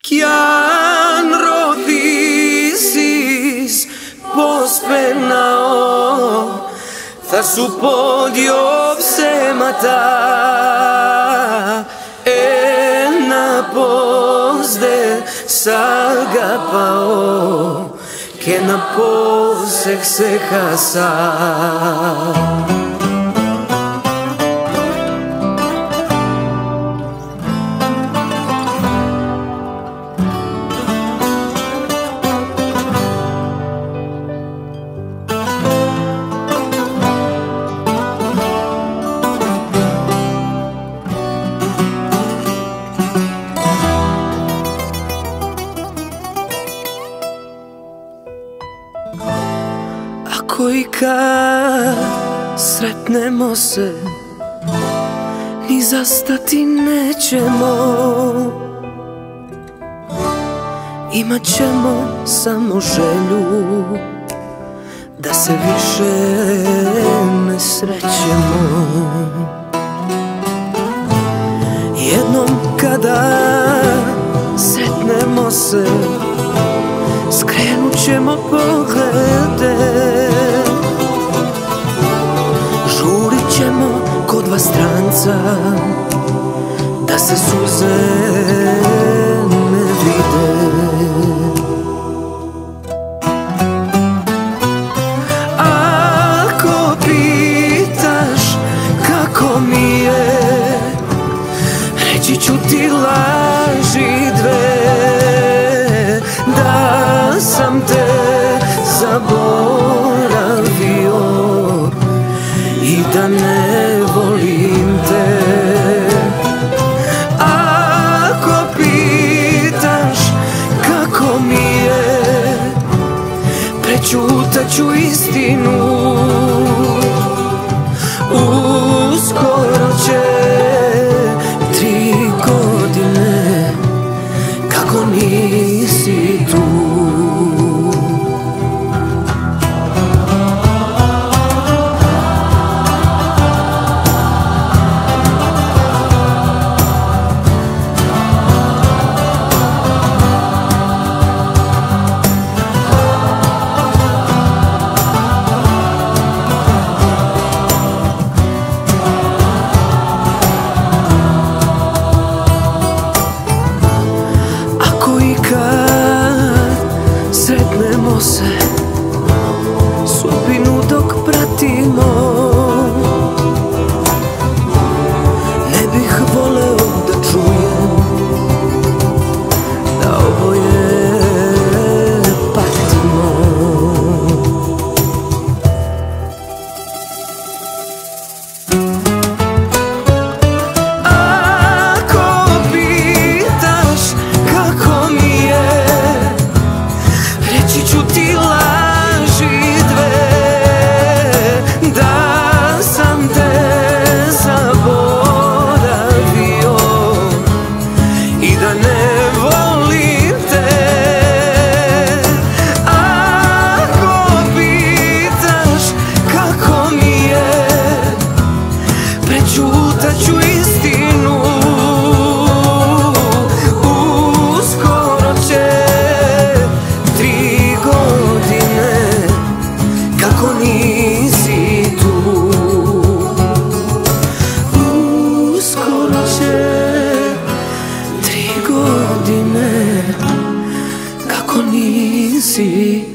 Κι αν ρωτήσεις πως περνάω, θα σου πω δυο ψέματα. Ένα πως δεν σ' αγαπάω και ένα πως σε ξέχασα. Ako i kad sretnemo se, ni zastati nećemo. Imat ćemo samo želju da se više ne srećemo. Jednom kada sretnemo se, skrenut ćemo poglede, žurit ćemo ko dva stranca da se suze ne vide. Ako pitaš kako mi je, reći ću ti laži dve, da sam te zaboravio i da ne volim te. Ako pitaš kako mi je, prećutat ću istinu. Uskoro će 3 godine kako nisi tu. Sretnemo se, sudbinu dok pratimo, ne bih voleo da čujem da oboje patimo. Ako pitaš kako mi je, reći ću ti laži dve, da sam te zaboravio i da ne volim te. Ako pitaš kako mi je, prećutat ću istinu. Uskoro će 3 godine kako nisi tu. Uskoro će 3 godine kako nisi